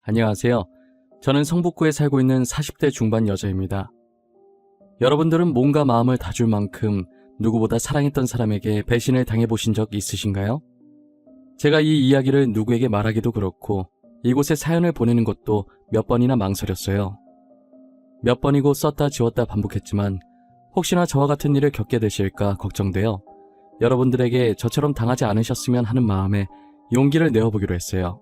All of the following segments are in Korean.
안녕하세요. 저는 성북구에 살고 있는 40대 중반 여자입니다. 여러분들은 몸과 마음을 다 줄 만큼 누구보다 사랑했던 사람에게 배신을 당해보신 적 있으신가요? 제가 이 이야기를 누구에게 말하기도 그렇고 이곳에 사연을 보내는 것도 몇 번이나 망설였어요. 몇 번이고 썼다 지웠다 반복했지만 혹시나 저와 같은 일을 겪게 되실까 걱정되어 여러분들에게 저처럼 당하지 않으셨으면 하는 마음에 용기를 내어보기로 했어요.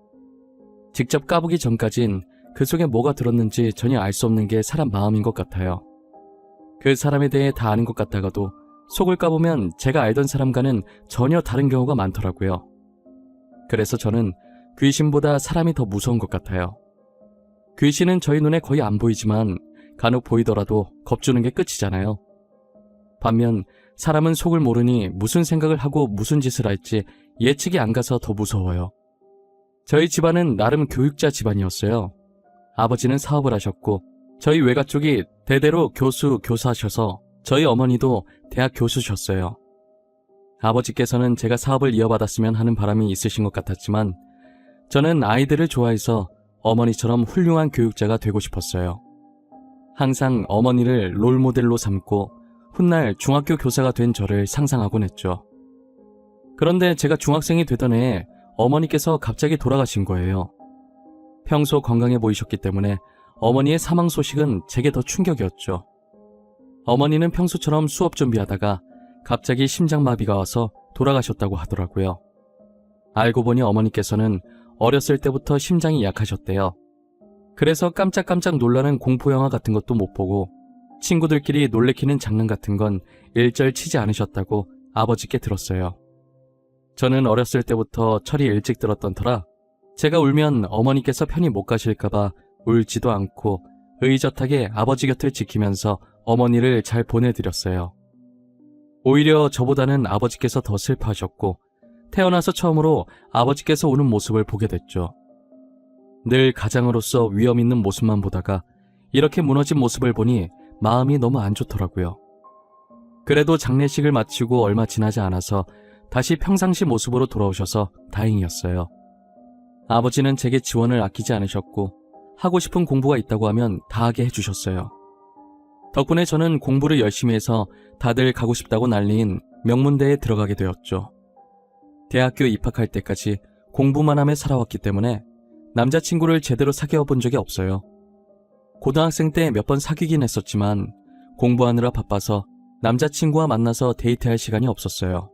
직접 까보기 전까진 그 속에 뭐가 들었는지 전혀 알 수 없는 게 사람 마음인 것 같아요. 그 사람에 대해 다 아는 것 같다가도 속을 까보면 제가 알던 사람과는 전혀 다른 경우가 많더라고요. 그래서 저는 귀신보다 사람이 더 무서운 것 같아요. 귀신은 저희 눈에 거의 안 보이지만 간혹 보이더라도 겁주는 게 끝이잖아요. 반면 사람은 속을 모르니 무슨 생각을 하고 무슨 짓을 할지 예측이 안 가서 더 무서워요. 저희 집안은 나름 교육자 집안이었어요. 아버지는 사업을 하셨고 저희 외가 쪽이 대대로 교수, 교사하셔서 저희 어머니도 대학 교수셨어요. 아버지께서는 제가 사업을 이어받았으면 하는 바람이 있으신 것 같았지만 저는 아이들을 좋아해서 어머니처럼 훌륭한 교육자가 되고 싶었어요. 항상 어머니를 롤모델로 삼고 훗날 중학교 교사가 된 저를 상상하곤 했죠. 그런데 제가 중학생이 되던 해에 어머니께서 갑자기 돌아가신 거예요. 평소 건강해 보이셨기 때문에 어머니의 사망 소식은 제게 더 충격이었죠. 어머니는 평소처럼 수업 준비하다가 갑자기 심장마비가 와서 돌아가셨다고 하더라고요. 알고 보니 어머니께서는 어렸을 때부터 심장이 약하셨대요. 그래서 깜짝깜짝 놀라는 공포영화 같은 것도 못 보고 친구들끼리 놀래키는 장난 같은 건 일절 치지 않으셨다고 아버지께 들었어요. 저는 어렸을 때부터 철이 일찍 들었던 터라 제가 울면 어머니께서 편히 못 가실까봐 울지도 않고 의젓하게 아버지 곁을 지키면서 어머니를 잘 보내드렸어요. 오히려 저보다는 아버지께서 더 슬퍼하셨고 태어나서 처음으로 아버지께서 우는 모습을 보게 됐죠. 늘 가장으로서 위험 있는 모습만 보다가 이렇게 무너진 모습을 보니 마음이 너무 안 좋더라고요. 그래도 장례식을 마치고 얼마 지나지 않아서 다시 평상시 모습으로 돌아오셔서 다행이었어요. 아버지는 제게 지원을 아끼지 않으셨고 하고 싶은 공부가 있다고 하면 다 하게 해주셨어요. 덕분에 저는 공부를 열심히 해서 다들 가고 싶다고 난리인 명문대에 들어가게 되었죠. 대학교 입학할 때까지 공부만 하며 살아왔기 때문에 남자친구를 제대로 사귀어 본 적이 없어요. 고등학생 때 몇 번 사귀긴 했었지만 공부하느라 바빠서 남자친구와 만나서 데이트할 시간이 없었어요.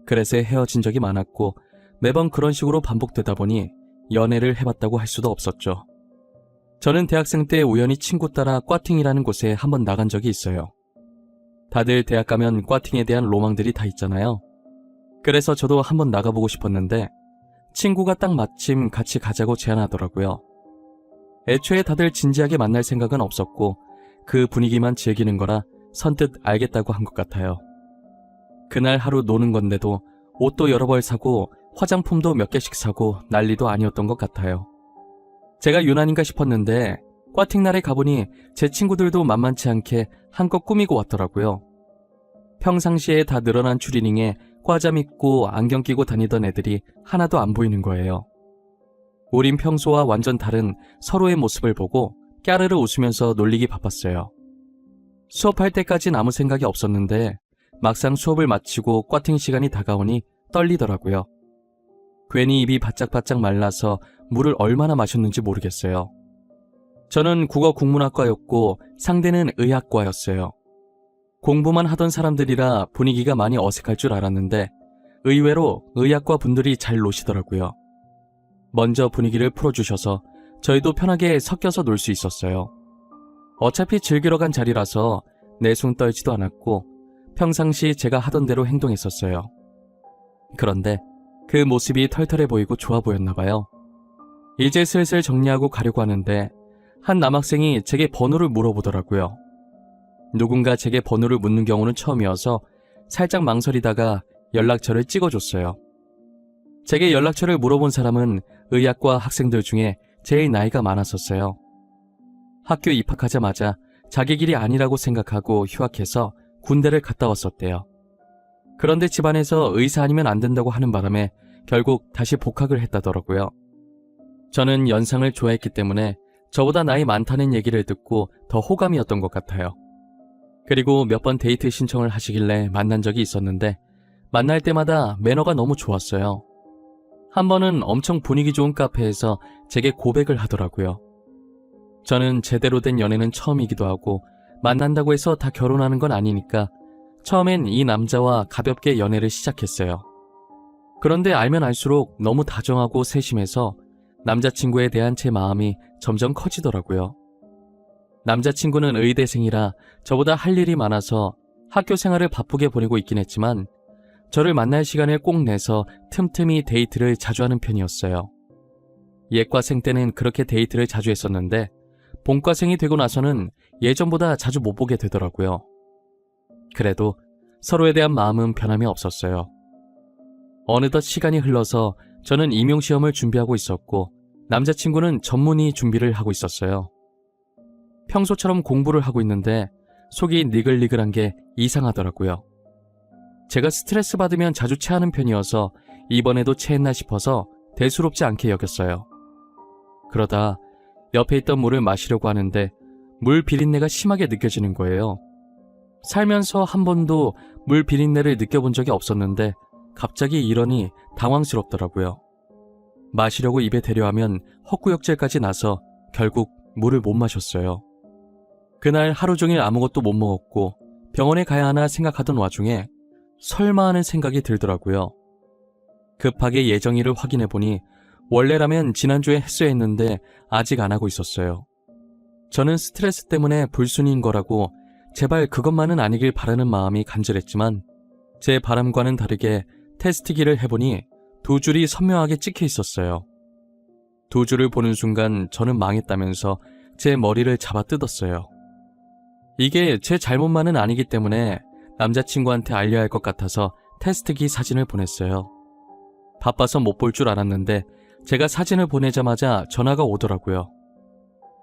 그래서 헤어진 적이 많았고 매번 그런 식으로 반복되다 보니 연애를 해봤다고 할 수도 없었죠. 저는 대학생 때 우연히 친구 따라 꽈팅이라는 곳에 한번 나간 적이 있어요. 다들 대학 가면 꽈팅에 대한 로망들이 다 있잖아요. 그래서 저도 한번 나가보고 싶었는데 친구가 딱 마침 같이 가자고 제안하더라고요. 애초에 다들 진지하게 만날 생각은 없었고 그 분위기만 즐기는 거라 선뜻 알겠다고 한 것 같아요. 그날 하루 노는 건데도 옷도 여러 벌 사고 화장품도 몇 개씩 사고 난리도 아니었던 것 같아요. 제가 유난인가 싶었는데 꽈팅 날에 가보니 제 친구들도 만만치 않게 한껏 꾸미고 왔더라고요. 평상시에 다 늘어난 추리닝에 과잠 입고 안경 끼고 다니던 애들이 하나도 안 보이는 거예요. 우린 평소와 완전 다른 서로의 모습을 보고 까르르 웃으면서 놀리기 바빴어요. 수업할 때까진 아무 생각이 없었는데 막상 수업을 마치고 꽈팅 시간이 다가오니 떨리더라고요. 괜히 입이 바짝바짝 말라서 물을 얼마나 마셨는지 모르겠어요. 저는 국어 국문학과였고 상대는 의학과였어요. 공부만 하던 사람들이라 분위기가 많이 어색할 줄 알았는데 의외로 의학과 분들이 잘 노시더라고요. 먼저 분위기를 풀어주셔서 저희도 편하게 섞여서 놀 수 있었어요. 어차피 즐기러 간 자리라서 내숭 떨지도 않았고 평상시 제가 하던 대로 행동했었어요. 그런데 그 모습이 털털해 보이고 좋아 보였나 봐요. 이제 슬슬 정리하고 가려고 하는데 한 남학생이 제게 번호를 물어보더라고요. 누군가 제게 번호를 묻는 경우는 처음이어서 살짝 망설이다가 연락처를 찍어줬어요. 제게 연락처를 물어본 사람은 의학과 학생들 중에 제일 나이가 많았었어요. 학교 입학하자마자 자기 길이 아니라고 생각하고 휴학해서 군대를 갔다 왔었대요. 그런데 집안에서 의사 아니면 안 된다고 하는 바람에 결국 다시 복학을 했다더라고요. 저는 연상을 좋아했기 때문에 저보다 나이 많다는 얘기를 듣고 더 호감이었던 것 같아요. 그리고 몇 번 데이트 신청을 하시길래 만난 적이 있었는데 만날 때마다 매너가 너무 좋았어요. 한 번은 엄청 분위기 좋은 카페에서 제게 고백을 하더라고요. 저는 제대로 된 연애는 처음이기도 하고 만난다고 해서 다 결혼하는 건 아니니까 처음엔 이 남자와 가볍게 연애를 시작했어요. 그런데 알면 알수록 너무 다정하고 세심해서 남자친구에 대한 제 마음이 점점 커지더라고요. 남자친구는 의대생이라 저보다 할 일이 많아서 학교 생활을 바쁘게 보내고 있긴 했지만 저를 만날 시간을 꼭 내서 틈틈이 데이트를 자주 하는 편이었어요. 예과생 때는 그렇게 데이트를 자주 했었는데 본과생이 되고 나서는 예전보다 자주 못 보게 되더라고요. 그래도 서로에 대한 마음은 변함이 없었어요. 어느덧 시간이 흘러서 저는 임용시험을 준비하고 있었고 남자친구는 전문의 준비를 하고 있었어요. 평소처럼 공부를 하고 있는데 속이 니글니글한 게 이상하더라고요. 제가 스트레스 받으면 자주 체하는 편이어서 이번에도 체했나 싶어서 대수롭지 않게 여겼어요. 그러다 옆에 있던 물을 마시려고 하는데 물 비린내가 심하게 느껴지는 거예요. 살면서 한 번도 물 비린내를 느껴본 적이 없었는데 갑자기 이러니 당황스럽더라고요. 마시려고 입에 대려하면 헛구역질까지 나서 결국 물을 못 마셨어요. 그날 하루 종일 아무것도 못 먹었고 병원에 가야 하나 생각하던 와중에 설마 하는 생각이 들더라고요. 급하게 예정일을 확인해보니 원래라면 지난주에 했어야 했는데 아직 안 하고 있었어요. 저는 스트레스 때문에 불순이인 거라고 제발 그것만은 아니길 바라는 마음이 간절했지만 제 바람과는 다르게 테스트기를 해보니 2줄이 선명하게 찍혀 있었어요. 2줄을 보는 순간 저는 망했다면서 제 머리를 잡아 뜯었어요. 이게 제 잘못만은 아니기 때문에 남자친구한테 알려야 할 것 같아서 테스트기 사진을 보냈어요. 바빠서 못 볼 줄 알았는데 제가 사진을 보내자마자 전화가 오더라고요.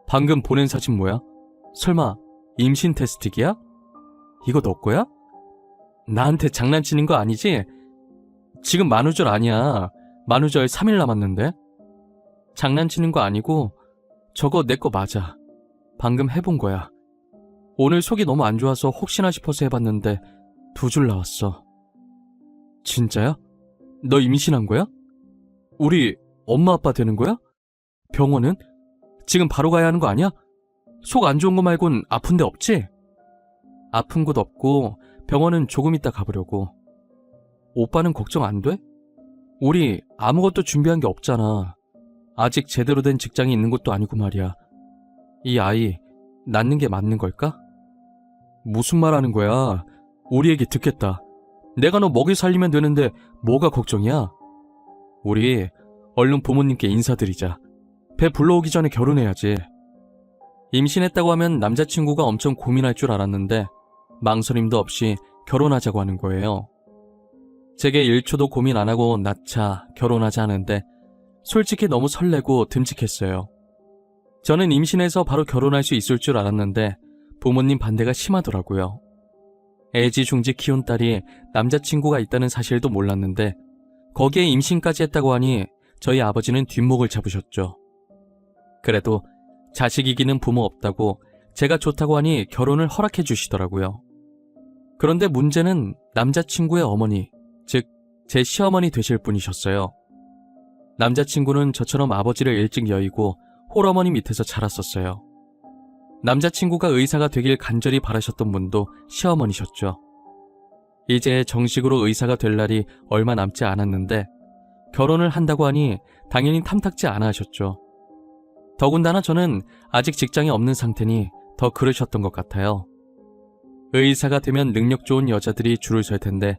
방금 보낸 사진 뭐야? 설마 임신 테스트기야? 이거 너 거야? 나한테 장난치는 거 아니지? 지금 만우절 아니야. 만우절 3일 남았는데? 장난치는 거 아니고 저거 내 거 맞아. 방금 해본 거야. 오늘 속이 너무 안 좋아서 혹시나 싶어서 해봤는데 2줄 나왔어. 진짜야? 너 임신한 거야? 우리 엄마 아빠 되는 거야? 병원은? 지금 바로 가야 하는 거 아니야? 속 안 좋은 거 말곤 아픈 데 없지? 아픈 곳 없고 병원은 조금 이따 가보려고. 오빠는 걱정 안 돼? 우리 아무것도 준비한 게 없잖아. 아직 제대로 된 직장이 있는 것도 아니고 말이야. 이 아이 낳는 게 맞는 걸까? 무슨 말 하는 거야? 우리 얘기 듣겠다. 내가 너 먹이 살리면 되는데 뭐가 걱정이야? 우리 얼른 부모님께 인사드리자. 배 불러오기 전에 결혼해야지. 임신했다고 하면 남자친구가 엄청 고민할 줄 알았는데 망설임도 없이 결혼하자고 하는 거예요. 제게 1초도 고민 안 하고 낳자, 결혼하자 하는데 솔직히 너무 설레고 듬직했어요. 저는 임신해서 바로 결혼할 수 있을 줄 알았는데 부모님 반대가 심하더라고요. 애지중지 키운 딸이 남자친구가 있다는 사실도 몰랐는데 거기에 임신까지 했다고 하니 저희 아버지는 뒷목을 잡으셨죠. 그래도 자식 이기는 부모 없다고 제가 좋다고 하니 결혼을 허락해 주시더라고요. 그런데 문제는 남자친구의 어머니, 즉 제 시어머니 되실 분이셨어요. 남자친구는 저처럼 아버지를 일찍 여의고 홀어머니 밑에서 자랐었어요. 남자친구가 의사가 되길 간절히 바라셨던 분도 시어머니셨죠. 이제 정식으로 의사가 될 날이 얼마 남지 않았는데 결혼을 한다고 하니 당연히 탐탁지 않아 하셨죠. 더군다나 저는 아직 직장이 없는 상태니 더 그러셨던 것 같아요. 의사가 되면 능력 좋은 여자들이 줄을 설 텐데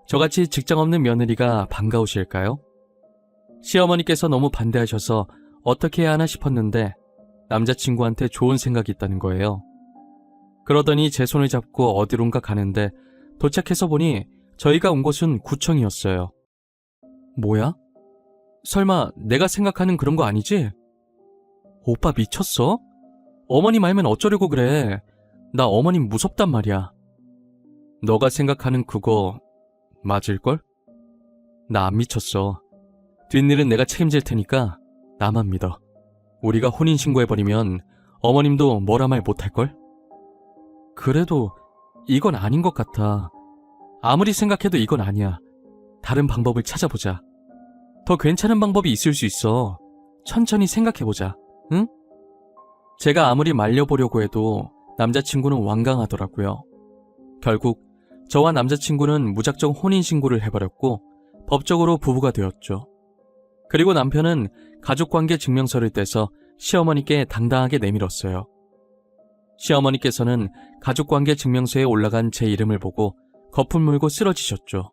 저같이 직장 없는 며느리가 반가우실까요? 시어머니께서 너무 반대하셔서 어떻게 해야 하나 싶었는데 남자친구한테 좋은 생각이 있다는 거예요. 그러더니 제 손을 잡고 어디론가 가는데 도착해서 보니 저희가 온 곳은 구청이었어요. 뭐야? 설마 내가 생각하는 그런 거 아니지? 오빠 미쳤어? 어머니 말면 어쩌려고 그래. 나 어머님 무섭단 말이야. 너가 생각하는 그거 맞을걸? 나 안 미쳤어. 뒷일은 내가 책임질 테니까 나만 믿어. 우리가 혼인신고해버리면 어머님도 뭐라 말 못할걸? 그래도 이건 아닌 것 같아. 아무리 생각해도 이건 아니야. 다른 방법을 찾아보자. 더 괜찮은 방법이 있을 수 있어. 천천히 생각해보자. 응? 제가 아무리 말려보려고 해도 남자친구는 완강하더라고요. 결국 저와 남자친구는 무작정 혼인신고를 해버렸고 법적으로 부부가 되었죠. 그리고 남편은 가족관계 증명서를 떼서 시어머니께 당당하게 내밀었어요. 시어머니께서는 가족관계 증명서에 올라간 제 이름을 보고 거품 물고 쓰러지셨죠.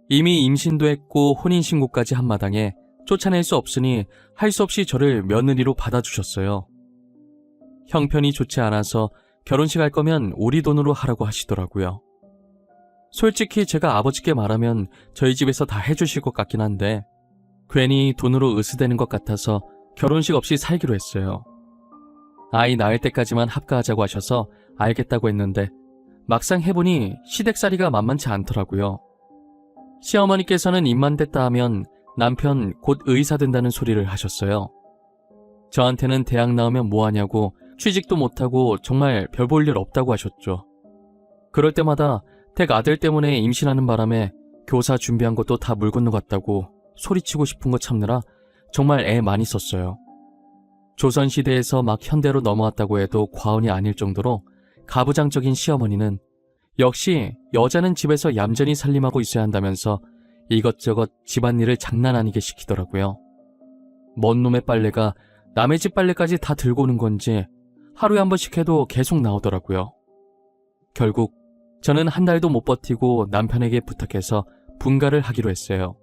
이미 임신도 했고 혼인신고까지 한 마당에 쫓아낼 수 없으니 할 수 없이 저를 며느리로 받아주셨어요. 형편이 좋지 않아서 결혼식 할 거면 우리 돈으로 하라고 하시더라고요. 솔직히 제가 아버지께 말하면 저희 집에서 다 해주실 것 같긴 한데 괜히 돈으로 으스대는 것 같아서 결혼식 없이 살기로 했어요. 아이 낳을 때까지만 합가하자고 하셔서 알겠다고 했는데 막상 해보니 시댁살이가 만만치 않더라고요. 시어머니께서는 입만 댔다 하면 남편 곧 의사 된다는 소리를 하셨어요. 저한테는 대학 나오면 뭐하냐고 취직도 못하고 정말 별 볼 일 없다고 하셨죠. 그럴 때마다 댁 아들 때문에 임신하는 바람에 교사 준비한 것도 다 물 건너갔다고 소리치고 싶은 거 참느라 정말 애 많이 썼어요. 조선시대에서 막 현대로 넘어왔다고 해도 과언이 아닐 정도로 가부장적인 시어머니는 역시 여자는 집에서 얌전히 살림하고 있어야 한다면서 이것저것 집안일을 장난 아니게 시키더라고요. 먼 놈의 빨래가 남의 집 빨래까지 다 들고 오는 건지 하루에 한 번씩 해도 계속 나오더라고요. 결국 저는 한 달도 못 버티고 남편에게 부탁해서 분가를 하기로 했어요.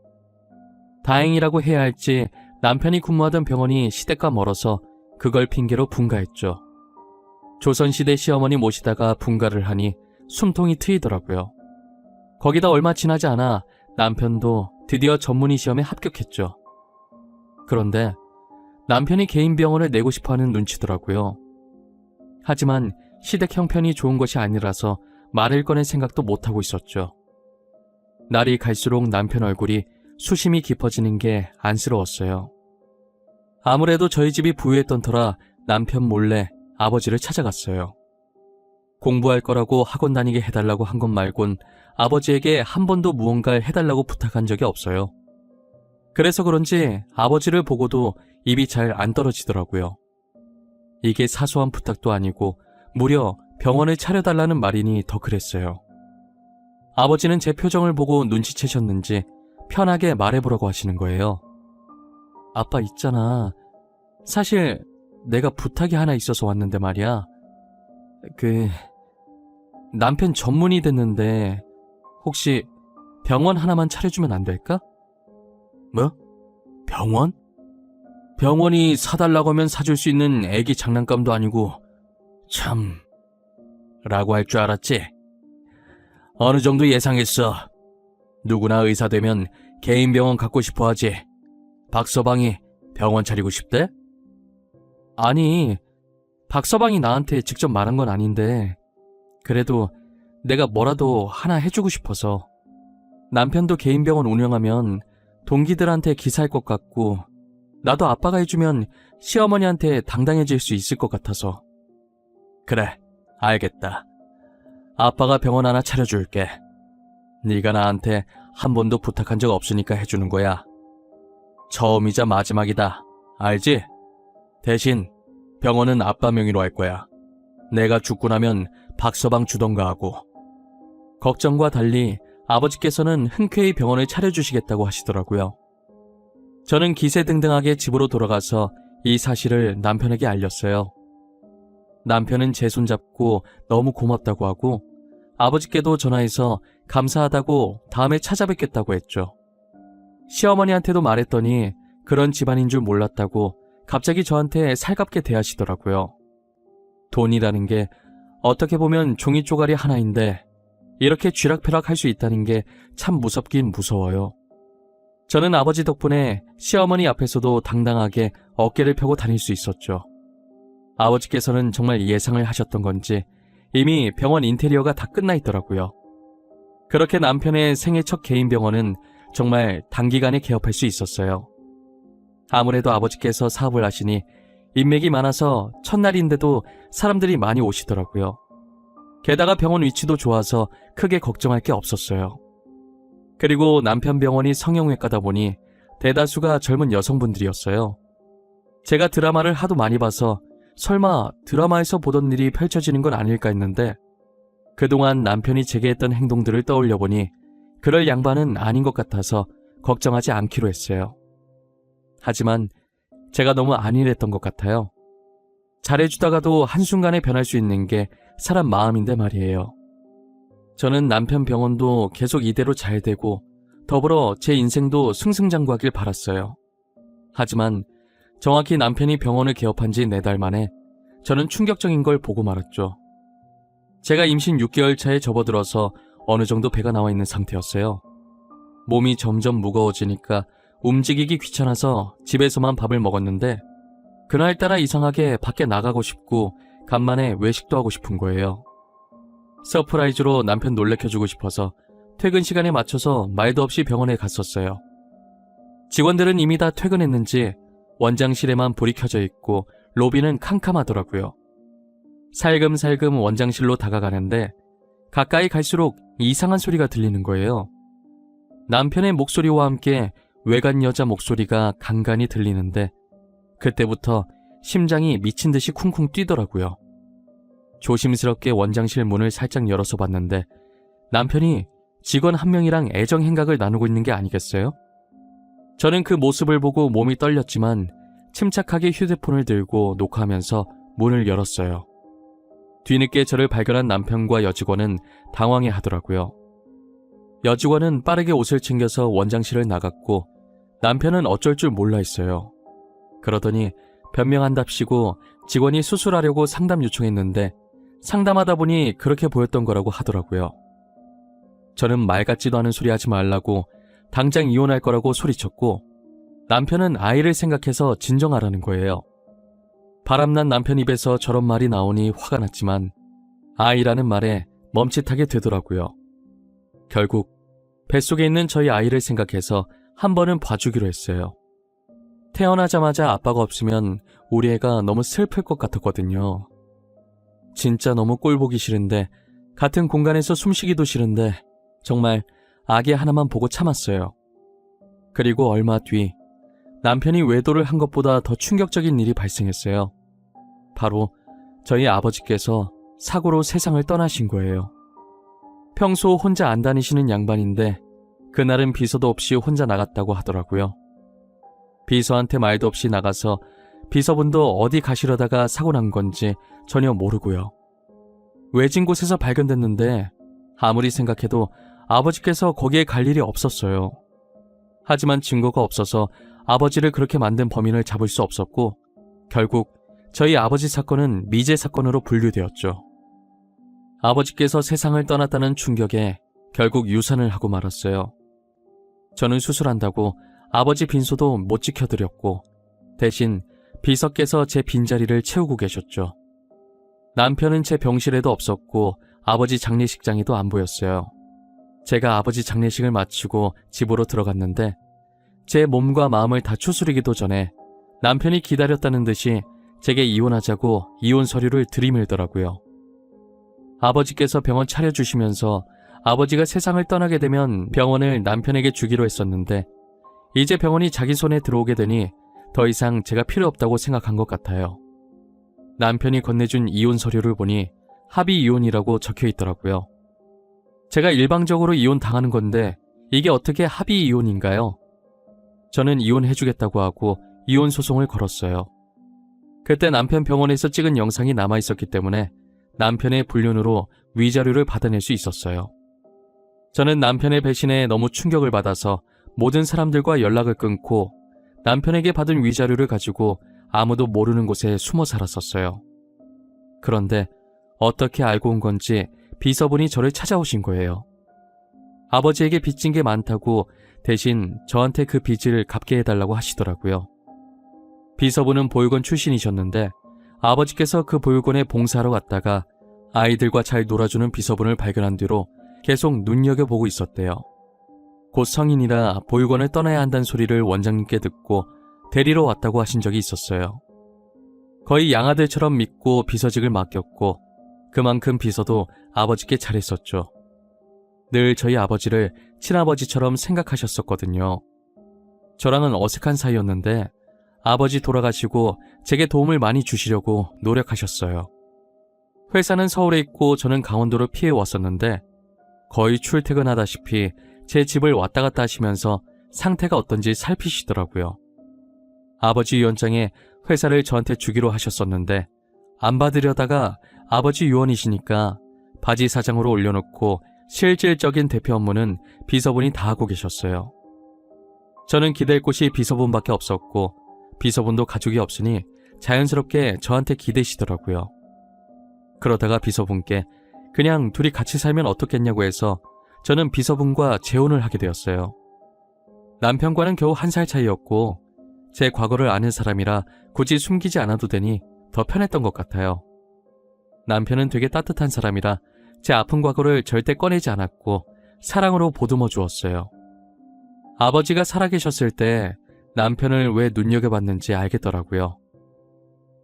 다행이라고 해야 할지 남편이 근무하던 병원이 시댁과 멀어서 그걸 핑계로 분가했죠. 조선시대 시어머니 모시다가 분가를 하니 숨통이 트이더라고요. 거기다 얼마 지나지 않아 남편도 드디어 전문의 시험에 합격했죠. 그런데 남편이 개인 병원을 내고 싶어하는 눈치더라고요. 하지만 시댁 형편이 좋은 것이 아니라서 말을 꺼낼 생각도 못하고 있었죠. 날이 갈수록 남편 얼굴이 수심이 깊어지는 게 안쓰러웠어요. 아무래도 저희 집이 부유했던 터라 남편 몰래 아버지를 찾아갔어요. 공부할 거라고 학원 다니게 해달라고 한 것 말곤 아버지에게 한 번도 무언가를 해달라고 부탁한 적이 없어요. 그래서 그런지 아버지를 보고도 입이 잘 안 떨어지더라고요. 이게 사소한 부탁도 아니고 무려 병원을 차려달라는 말이니 더 그랬어요. 아버지는 제 표정을 보고 눈치채셨는지 편하게 말해보라고 하시는 거예요. 아빠 있잖아. 사실 내가 부탁이 하나 있어서 왔는데 말이야. 남편 전문의 됐는데 혹시 병원 하나만 차려주면 안 될까? 뭐? 병원? 병원이 사달라고 하면 사줄 수 있는 애기 장난감도 아니고 참... 라고 할 줄 알았지? 어느 정도 예상했어. 누구나 의사 되면 개인 병원 갖고 싶어 하지. 박서방이 병원 차리고 싶대? 아니, 박서방이 나한테 직접 말한 건 아닌데 그래도 내가 뭐라도 하나 해주고 싶어서. 남편도 개인 병원 운영하면 동기들한테 기사할 것 같고 나도 아빠가 해주면 시어머니한테 당당해질 수 있을 것 같아서. 그래, 알겠다. 아빠가 병원 하나 차려줄게. 네가 나한테 한 번도 부탁한 적 없으니까 해주는 거야. 처음이자 마지막이다. 알지? 대신 병원은 아빠 명의로 할 거야. 내가 죽고 나면 박서방 주던가 하고. 걱정과 달리 아버지께서는 흔쾌히 병원을 차려주시겠다고 하시더라고요. 저는 기세등등하게 집으로 돌아가서 이 사실을 남편에게 알렸어요. 남편은 제 손잡고 너무 고맙다고 하고 아버지께도 전화해서 감사하다고 다음에 찾아뵙겠다고 했죠. 시어머니한테도 말했더니 그런 집안인 줄 몰랐다고 갑자기 저한테 살갑게 대하시더라고요. 돈이라는 게 어떻게 보면 종이 쪼가리 하나인데 이렇게 쥐락펴락 할 수 있다는 게 참 무섭긴 무서워요. 저는 아버지 덕분에 시어머니 앞에서도 당당하게 어깨를 펴고 다닐 수 있었죠. 아버지께서는 정말 예상을 하셨던 건지 이미 병원 인테리어가 다 끝나 있더라고요. 그렇게 남편의 생애 첫 개인 병원은 정말 단기간에 개업할 수 있었어요. 아무래도 아버지께서 사업을 하시니 인맥이 많아서 첫날인데도 사람들이 많이 오시더라고요. 게다가 병원 위치도 좋아서 크게 걱정할 게 없었어요. 그리고 남편 병원이 성형외과다 보니 대다수가 젊은 여성분들이었어요. 제가 드라마를 하도 많이 봐서 설마 드라마에서 보던 일이 펼쳐지는 건 아닐까 했는데 그동안 남편이 제게 했던 행동들을 떠올려 보니 그럴 양반은 아닌 것 같아서 걱정하지 않기로 했어요. 하지만 제가 너무 안일했던 것 같아요. 잘해주다가도 한순간에 변할 수 있는 게 사람 마음인데 말이에요. 저는 남편 병원도 계속 이대로 잘 되고 더불어 제 인생도 승승장구하길 바랐어요. 하지만 정확히 남편이 병원을 개업한 지 4달 만에 저는 충격적인 걸 보고 말았죠. 제가 임신 6개월 차에 접어들어서 어느 정도 배가 나와 있는 상태였어요. 몸이 점점 무거워지니까 움직이기 귀찮아서 집에서만 밥을 먹었는데 그날따라 이상하게 밖에 나가고 싶고 간만에 외식도 하고 싶은 거예요. 서프라이즈로 남편 놀래켜주고 싶어서 퇴근 시간에 맞춰서 말도 없이 병원에 갔었어요. 직원들은 이미 다 퇴근했는지 원장실에만 불이 켜져 있고 로비는 캄캄하더라고요. 살금살금 원장실로 다가가는데 가까이 갈수록 이상한 소리가 들리는 거예요. 남편의 목소리와 함께 외간 여자 목소리가 간간히 들리는데 그때부터 심장이 미친 듯이 쿵쿵 뛰더라고요. 조심스럽게 원장실 문을 살짝 열어서 봤는데 남편이 직원 한 명이랑 애정 행각을 나누고 있는 게 아니겠어요? 저는 그 모습을 보고 몸이 떨렸지만 침착하게 휴대폰을 들고 녹화하면서 문을 열었어요. 뒤늦게 저를 발견한 남편과 여직원은 당황해 하더라고요. 여직원은 빠르게 옷을 챙겨서 원장실을 나갔고 남편은 어쩔 줄 몰라 했어요. 그러더니 변명한답시고 직원이 수술하려고 상담 요청했는데 상담하다 보니 그렇게 보였던 거라고 하더라고요. 저는 말 같지도 않은 소리 하지 말라고 당장 이혼할 거라고 소리쳤고 남편은 아이를 생각해서 진정하라는 거예요. 바람난 남편 입에서 저런 말이 나오니 화가 났지만 아이라는 말에 멈칫하게 되더라고요. 결국 뱃속에 있는 저희 아이를 생각해서 한 번은 봐주기로 했어요. 태어나자마자 아빠가 없으면 우리 애가 너무 슬플 것 같았거든요. 진짜 너무 꼴보기 싫은데 같은 공간에서 숨쉬기도 싫은데 정말 아기 하나만 보고 참았어요. 그리고 얼마 뒤 남편이 외도를 한 것보다 더 충격적인 일이 발생했어요. 바로 저희 아버지께서 사고로 세상을 떠나신 거예요. 평소 혼자 안 다니시는 양반인데 그날은 비서도 없이 혼자 나갔다고 하더라고요. 비서한테 말도 없이 나가서 비서분도 어디 가시려다가 사고 난 건지 전혀 모르고요. 외진 곳에서 발견됐는데 아무리 생각해도 아버지께서 거기에 갈 일이 없었어요. 하지만 증거가 없어서 아버지를 그렇게 만든 범인을 잡을 수 없었고 결국 저희 아버지 사건은 미제 사건으로 분류되었죠. 아버지께서 세상을 떠났다는 충격에 결국 유산을 하고 말았어요. 저는 수술한다고 아버지 빈소도 못 지켜드렸고 대신 비서께서 제 빈자리를 채우고 계셨죠. 남편은 제 병실에도 없었고 아버지 장례식장에도 안 보였어요. 제가 아버지 장례식을 마치고 집으로 들어갔는데 제 몸과 마음을 다 추스리기도 전에 남편이 기다렸다는 듯이 제게 이혼하자고 이혼 서류를 들이밀더라고요. 아버지께서 병원 차려주시면서 아버지가 세상을 떠나게 되면 병원을 남편에게 주기로 했었는데 이제 병원이 자기 손에 들어오게 되니 더 이상 제가 필요 없다고 생각한 것 같아요. 남편이 건네준 이혼 서류를 보니 합의 이혼이라고 적혀 있더라고요. 제가 일방적으로 이혼 당하는 건데 이게 어떻게 합의 이혼인가요? 저는 이혼해주겠다고 하고 이혼 소송을 걸었어요. 그때 남편 병원에서 찍은 영상이 남아있었기 때문에 남편의 불륜으로 위자료를 받아낼 수 있었어요. 저는 남편의 배신에 너무 충격을 받아서 모든 사람들과 연락을 끊고 남편에게 받은 위자료를 가지고 아무도 모르는 곳에 숨어 살았었어요. 그런데 어떻게 알고 온 건지 비서분이 저를 찾아오신 거예요. 아버지에게 빚진 게 많다고 대신 저한테 그 빚을 갚게 해달라고 하시더라고요. 비서분은 보육원 출신이셨는데 아버지께서 그 보육원에 봉사하러 갔다가 아이들과 잘 놀아주는 비서분을 발견한 뒤로 계속 눈여겨보고 있었대요. 곧 성인이라 보육원을 떠나야 한다는 소리를 원장님께 듣고 데리러 왔다고 하신 적이 있었어요. 거의 양아들처럼 믿고 비서직을 맡겼고 그만큼 비서도 아버지께 잘했었죠. 늘 저희 아버지를 친아버지처럼 생각하셨었거든요. 저랑은 어색한 사이였는데 아버지 돌아가시고 제게 도움을 많이 주시려고 노력하셨어요. 회사는 서울에 있고 저는 강원도로 피해 왔었는데 거의 출퇴근하다시피 제 집을 왔다 갔다 하시면서 상태가 어떤지 살피시더라고요. 아버지 유언장에 회사를 저한테 주기로 하셨었는데 안 받으려다가 아버지 유언이시니까 바지 사장으로 올려놓고 실질적인 대표 업무는 비서분이 다 하고 계셨어요. 저는 기댈 곳이 비서분밖에 없었고 비서분도 가족이 없으니 자연스럽게 저한테 기대시더라고요. 그러다가 비서분께 그냥 둘이 같이 살면 어떻겠냐고 해서 저는 비서분과 재혼을 하게 되었어요. 남편과는 겨우 1살 차이였고 제 과거를 아는 사람이라 굳이 숨기지 않아도 되니 더 편했던 것 같아요. 남편은 되게 따뜻한 사람이라 제 아픈 과거를 절대 꺼내지 않았고 사랑으로 보듬어 주었어요. 아버지가 살아계셨을 때 남편을 왜 눈여겨봤는지 알겠더라고요.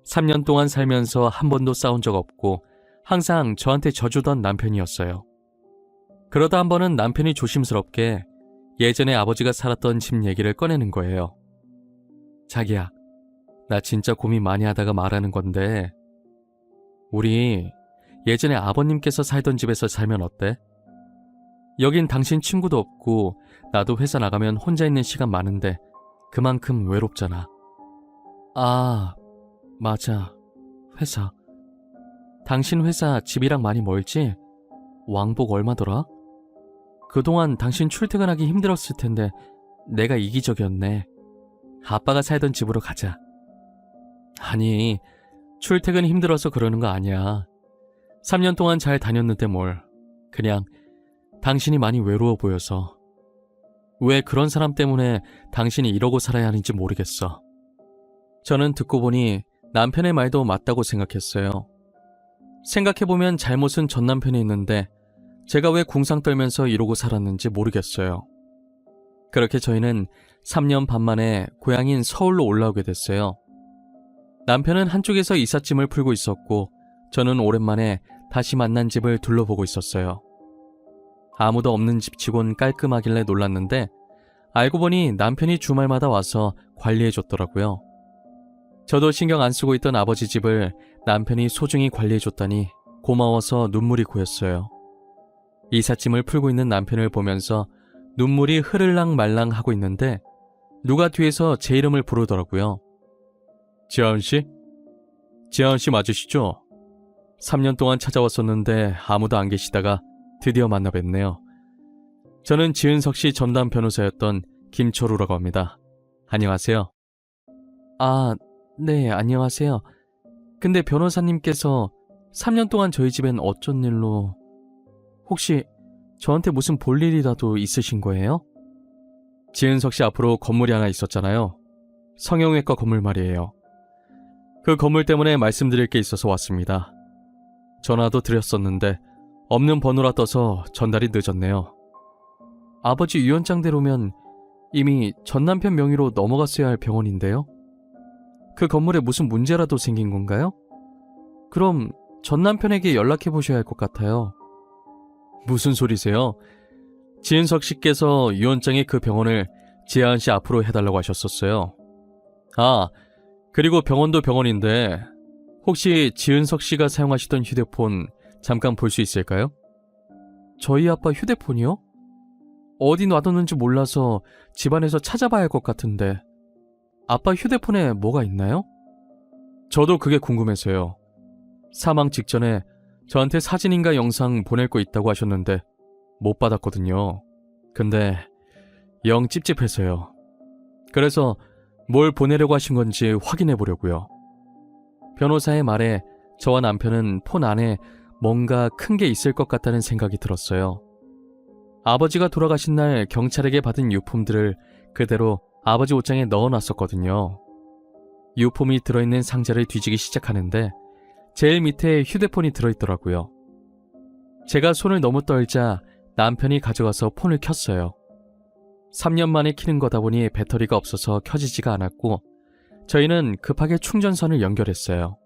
3년 동안 살면서 한 번도 싸운 적 없고 항상 저한테 져주던 남편이었어요. 그러다 한 번은 남편이 조심스럽게 예전에 아버지가 살았던 집 얘기를 꺼내는 거예요. 자기야, 나 진짜 고민 많이 하다가 말하는 건데 우리 예전에 아버님께서 살던 집에서 살면 어때? 여긴 당신 친구도 없고 나도 회사 나가면 혼자 있는 시간 많은데 그만큼 외롭잖아. 아, 맞아. 회사. 당신 회사 집이랑 많이 멀지? 왕복 얼마더라? 그동안 당신 출퇴근하기 힘들었을 텐데 내가 이기적이었네. 아빠가 살던 집으로 가자. 아니, 출퇴근이 힘들어서 그러는 거 아니야. 3년 동안 잘 다녔는데 뭘. 그냥 당신이 많이 외로워 보여서. 왜 그런 사람 때문에 당신이 이러고 살아야 하는지 모르겠어. 저는 듣고 보니 남편의 말도 맞다고 생각했어요. 생각해보면 잘못은 전 남편이 있는데 제가 왜 궁상 떨면서 이러고 살았는지 모르겠어요. 그렇게 저희는 3년 반 만에 고향인 서울로 올라오게 됐어요. 남편은 한쪽에서 이삿짐을 풀고 있었고 저는 오랜만에 다시 만난 집을 둘러보고 있었어요. 아무도 없는 집치곤 깔끔하길래 놀랐는데 알고 보니 남편이 주말마다 와서 관리해줬더라고요. 저도 신경 안 쓰고 있던 아버지 집을 남편이 소중히 관리해줬다니 고마워서 눈물이 고였어요. 이삿짐을 풀고 있는 남편을 보면서 눈물이 흐를랑 말랑 하고 있는데 누가 뒤에서 제 이름을 부르더라고요. 지아은씨? 지아은씨 맞으시죠? 3년 동안 찾아왔었는데 아무도 안 계시다가 드디어 만나 뵙네요. 저는 지은석씨 전담 변호사였던 김철우라고 합니다. 안녕하세요. 아, 네, 안녕하세요. 근데 변호사님께서 3년 동안 저희 집엔 어쩐 일로... 혹시 저한테 무슨 볼 일이라도 있으신 거예요? 지은석씨 앞으로 건물이 하나 있었잖아요. 성형외과 건물 말이에요. 그 건물 때문에 말씀드릴 게 있어서 왔습니다. 전화도 드렸었는데 없는 번호라 떠서 전달이 늦었네요. 아버지 유언장대로면 이미 전 남편 명의로 넘어갔어야 할 병원인데요. 그 건물에 무슨 문제라도 생긴 건가요? 그럼 전 남편에게 연락해 보셔야 할 것 같아요. 무슨 소리세요? 지은석 씨께서 유언장에 그 병원을 지아은 씨 앞으로 해달라고 하셨었어요. 아, 그리고 병원도 병원인데 혹시 지은석 씨가 사용하시던 휴대폰 잠깐 볼 수 있을까요? 저희 아빠 휴대폰이요? 어디 놔뒀는지 몰라서 집안에서 찾아봐야 할 것 같은데 아빠 휴대폰에 뭐가 있나요? 저도 그게 궁금해서요. 사망 직전에 저한테 사진인가 영상 보낼 거 있다고 하셨는데 못 받았거든요. 근데 영 찝찝해서요. 그래서 뭘 보내려고 하신 건지 확인해 보려고요. 변호사의 말에 저와 남편은 폰 안에 뭔가 큰 게 있을 것 같다는 생각이 들었어요. 아버지가 돌아가신 날 경찰에게 받은 유품들을 그대로 아버지 옷장에 넣어놨었거든요. 유품이 들어있는 상자를 뒤지기 시작하는데 제일 밑에 휴대폰이 들어있더라고요. 제가 손을 너무 떨자 남편이 가져가서 폰을 켰어요. 3년 만에 키는 거다 보니 배터리가 없어서 켜지지가 않았고 저희는 급하게 충전선을 연결했어요.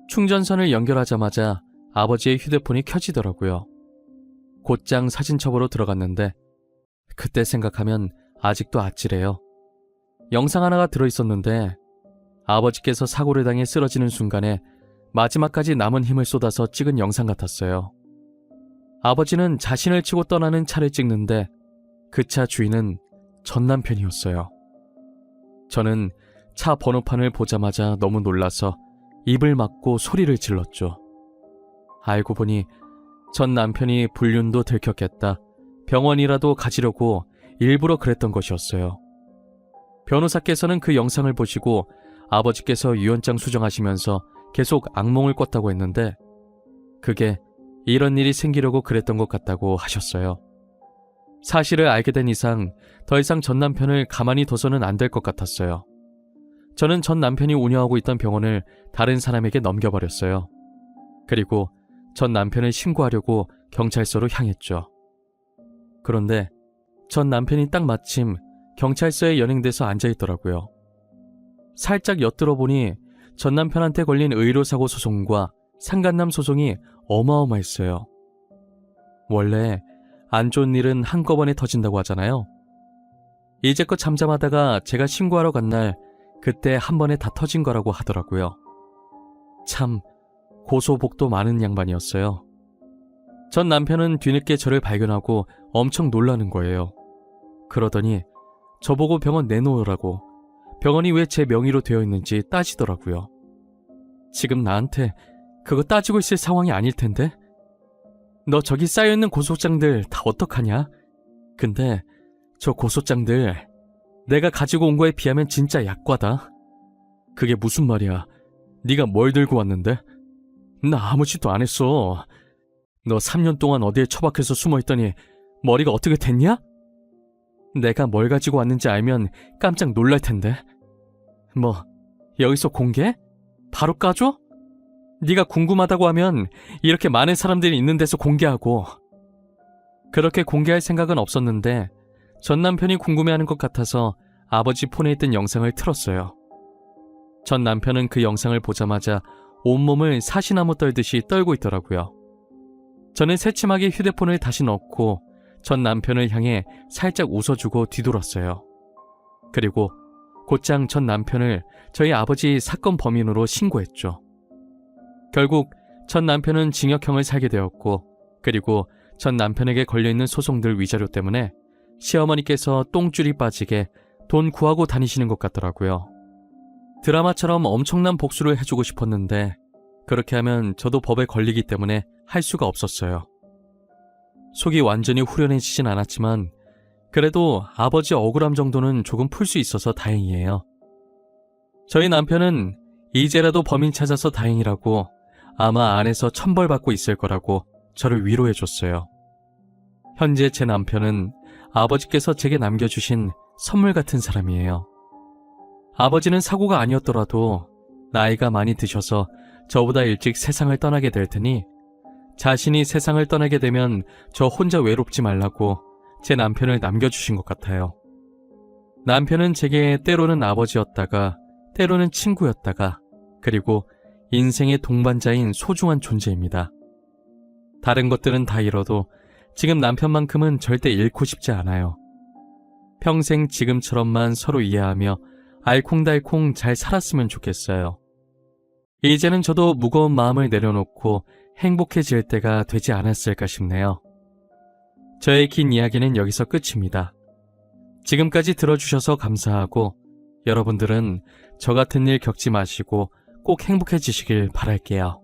충전선을 연결하자마자 아버지의 휴대폰이 켜지더라고요. 곧장 사진첩으로 들어갔는데 그때 생각하면 아직도 아찔해요. 영상 하나가 들어있었는데 아버지께서 사고를 당해 쓰러지는 순간에 마지막까지 남은 힘을 쏟아서 찍은 영상 같았어요. 아버지는 자신을 치고 떠나는 차를 찍는데 그 차 주인은 전 남편이었어요. 저는 차 번호판을 보자마자 너무 놀라서 입을 막고 소리를 질렀죠. 알고 보니 전 남편이 불륜도 들켰겠다, 병원이라도 가지려고 일부러 그랬던 것이었어요. 변호사께서는 그 영상을 보시고 아버지께서 유언장 수정하시면서 계속 악몽을 꿨다고 했는데 그게 이런 일이 생기려고 그랬던 것 같다고 하셨어요. 사실을 알게 된 이상 더 이상 전 남편을 가만히 둬서는 안 될 것 같았어요. 저는 전 남편이 운영하고 있던 병원을 다른 사람에게 넘겨버렸어요. 그리고 전 남편을 신고하려고 경찰서로 향했죠. 그런데 전 남편이 딱 마침 경찰서에 연행돼서 앉아있더라고요. 살짝 엿들어 보니 전 남편한테 걸린 의료사고 소송과 상간남 소송이 어마어마했어요. 원래 안 좋은 일은 한꺼번에 터진다고 하잖아요. 이제껏 잠잠하다가 제가 신고하러 간 날 그때 한 번에 다 터진 거라고 하더라고요. 참 고소복도 많은 양반이었어요. 전 남편은 뒤늦게 저를 발견하고 엄청 놀라는 거예요. 그러더니 저보고 병원 내놓으라고, 병원이 왜 제 명의로 되어 있는지 따지더라고요. 지금 나한테 그거 따지고 있을 상황이 아닐 텐데? 너 저기 쌓여있는 고소장들 다 어떡하냐? 근데 저 고소장들 내가 가지고 온 거에 비하면 진짜 약과다. 그게 무슨 말이야? 네가 뭘 들고 왔는데? 나 아무 짓도 안 했어. 너 3년 동안 어디에 처박혀서 숨어있더니 머리가 어떻게 됐냐? 내가 뭘 가지고 왔는지 알면 깜짝 놀랄 텐데. 뭐 여기서 공개? 바로 까줘? 네가 궁금하다고 하면 이렇게 많은 사람들이 있는 데서 공개하고. 그렇게 공개할 생각은 없었는데 전 남편이 궁금해하는 것 같아서 아버지 폰에 있던 영상을 틀었어요. 전 남편은 그 영상을 보자마자 온몸을 사시나무 떨듯이 떨고 있더라고요. 저는 새침하게 휴대폰을 다시 넣고 전 남편을 향해 살짝 웃어주고 뒤돌았어요. 그리고 곧장 전 남편을 저희 아버지 사건 범인으로 신고했죠. 결국 전 남편은 징역형을 살게 되었고, 그리고 전 남편에게 걸려있는 소송들 위자료 때문에 시어머니께서 똥줄이 빠지게 돈 구하고 다니시는 것 같더라고요. 드라마처럼 엄청난 복수를 해주고 싶었는데 그렇게 하면 저도 법에 걸리기 때문에 할 수가 없었어요. 속이 완전히 후련해지진 않았지만 그래도 아버지 억울함 정도는 조금 풀 수 있어서 다행이에요. 저희 남편은 이제라도 범인 찾아서 다행이라고, 아마 안에서 천벌받고 있을 거라고 저를 위로해줬어요. 현재 제 남편은 아버지께서 제게 남겨주신 선물 같은 사람이에요. 아버지는 사고가 아니었더라도 나이가 많이 드셔서 저보다 일찍 세상을 떠나게 될 테니 자신이 세상을 떠나게 되면 저 혼자 외롭지 말라고 제 남편을 남겨주신 것 같아요. 남편은 제게 때로는 아버지였다가 때로는 친구였다가 그리고 인생의 동반자인 소중한 존재입니다. 다른 것들은 다 잃어도 지금 남편만큼은 절대 잃고 싶지 않아요. 평생 지금처럼만 서로 이해하며 알콩달콩 잘 살았으면 좋겠어요. 이제는 저도 무거운 마음을 내려놓고 행복해질 때가 되지 않았을까 싶네요. 저의 긴 이야기는 여기서 끝입니다. 지금까지 들어주셔서 감사하고 여러분들은 저 같은 일 겪지 마시고 꼭 행복해지시길 바랄게요.